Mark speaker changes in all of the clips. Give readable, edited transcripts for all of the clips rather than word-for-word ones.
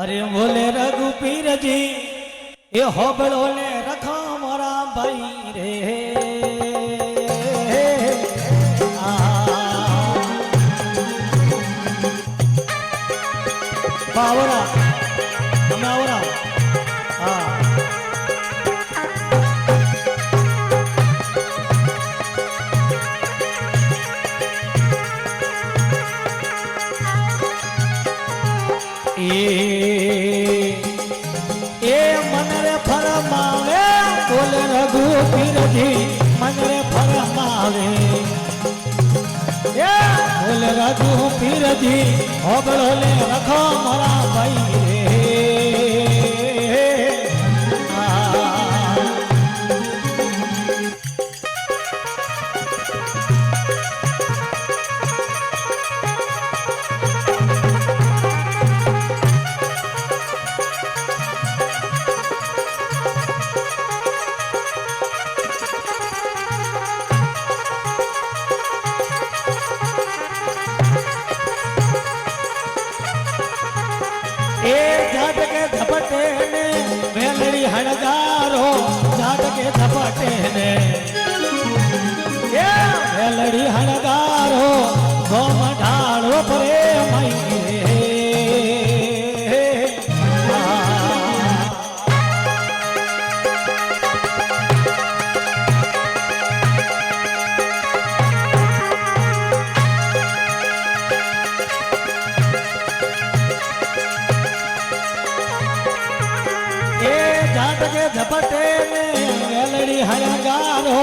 Speaker 1: अरे बोले रघुपीर जी ये होबड़ो ने रखा मोरा भाई रे बावरा हमावरा हाँ ए मन रे फरमावे बोले रघुपीर जी मन रे फरमावे बोले रघुपीर जी होबड़ो ले रखो मोरा भाई जाट के झपटे ने मेलड़ी हणगारो जाट के झपटे ने मेलड़ी हणगारो गोम ढालो परे मई जाट के झपटे ने मेलड़ी हणगारो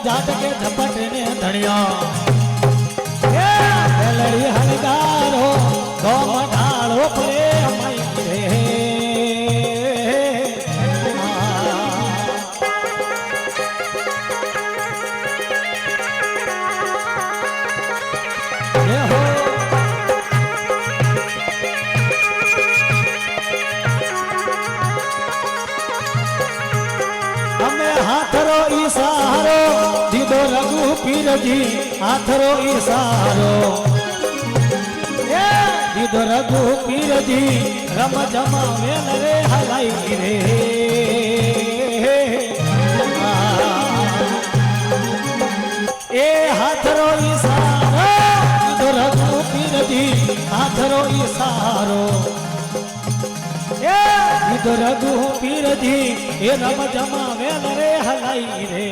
Speaker 1: जाट के झपटे ने धनिया मेलड़ी हणगारो गोम ढालो परे मई हाथरो इशारो दीदो रघुपीर जी हाथरो इशारो दीदो रघुपीर जी रम जमा वेल रे हलाई रे ए हाथरो इशारो दीदो रघुपीर जी हाथरो इशारो दीदो रघुपीर जी ये रम जमा वेल रे हलाई रे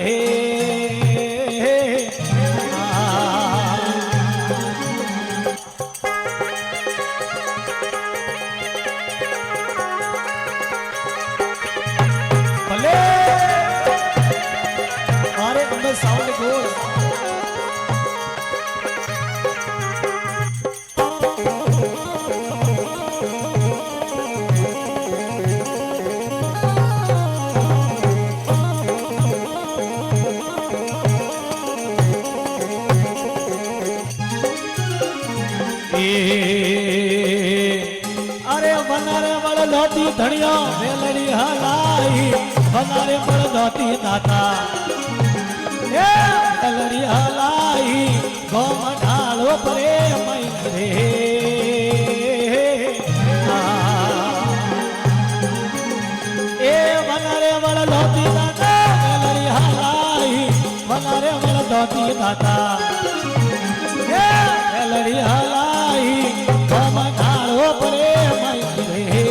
Speaker 1: भले अरे अंदर साउंड गोल अरे बनारे बड़ धोती धनिया मेलड़ी हलाई बनारे बड़ धोती दाता मेलड़ी हलाई गोम ढालो परे मई रे ए बनारे बड़ धोती दाता मेलड़ी हलाई बनारे बड़ धोती दाता मेलड़ी हलाई गोम ढालो परे मई रे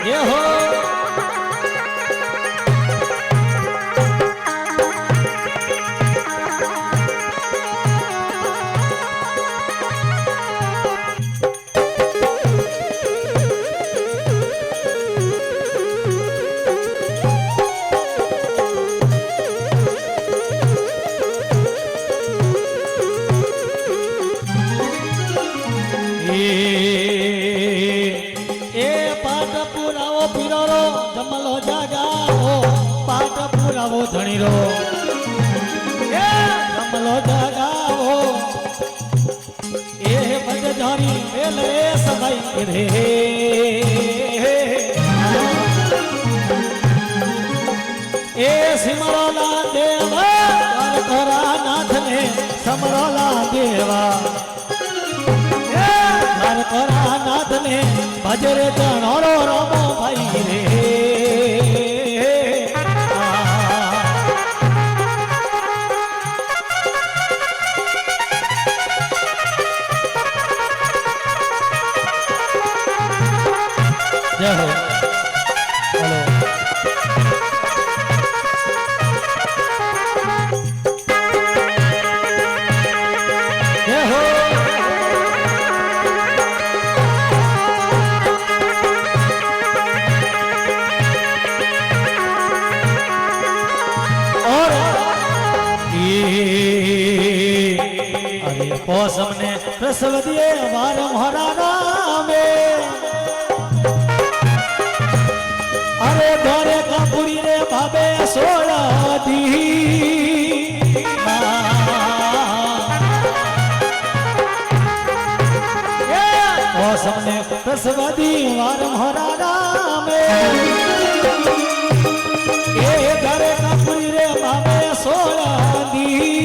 Speaker 1: ये हो पाट पुरावो पीरो जमलो जागाओ पाट पुरावो धणीरो जमलो जागाओ ए बज जानी मेले सदाई रे ए सिमरो ना देव આજે રે ચણોરો રમો ભાઈ રે જય હો હેલો જય હો मौसम ने प्रसव दिए हमारे महाराणा में अरे द्वारे का पुरी रे भावे सोड़ा दी मौसम ने प्रसव दी हमारे महाराणा में ये द्वारे का पुरी रे भावे सोड़ा दी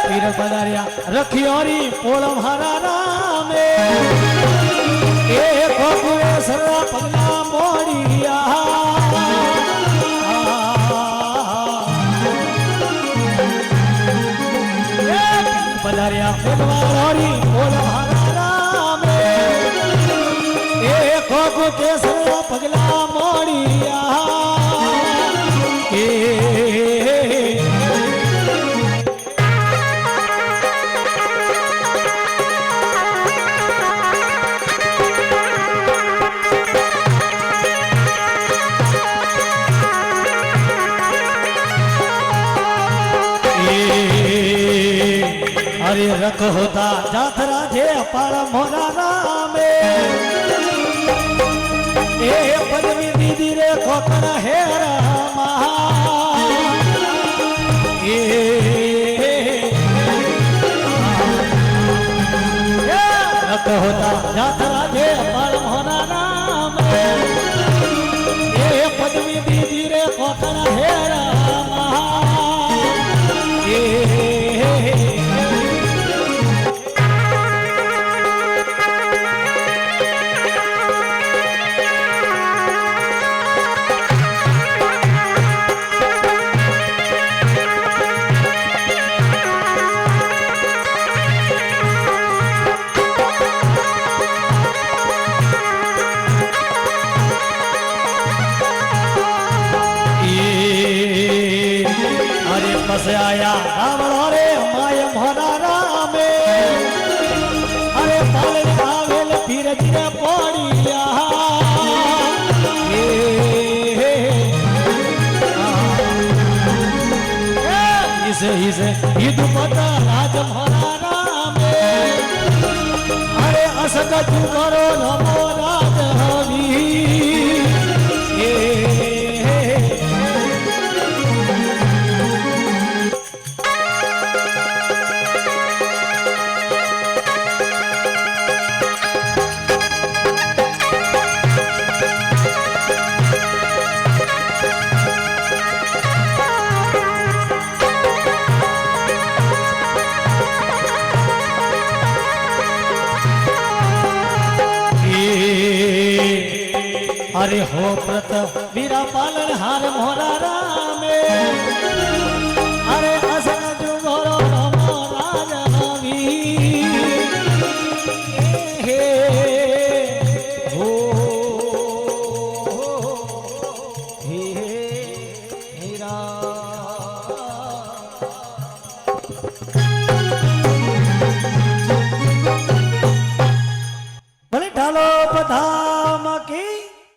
Speaker 1: पीर पधारिया रखियोरी पोलम हरारा में एक गुरे सरला पगला मोड़िया पधारिया पगवारी पोलम हरारा में एक गुरे सरला पगला मोड़िया अरे रख होता जाथरा जे पार मोरा में ए पदवी दीदी रे खोकरा हे रामा रख होता जाथरा जे पार मोरा में ए पदवी दीदी रे खोकरा हे रामा से आया रावण रे माय मोहरा में अरे पाल आवेल फिर जिरे पड़िया इसे ईद पता राज मोहरा में अरे असक तू करो नमो राज हवी अरे हो प्रत वीरा पालन हार मोरा में अरे असन जुगोरो नमो राज हवी हे हो हे हीरा भले ढालो पधाम की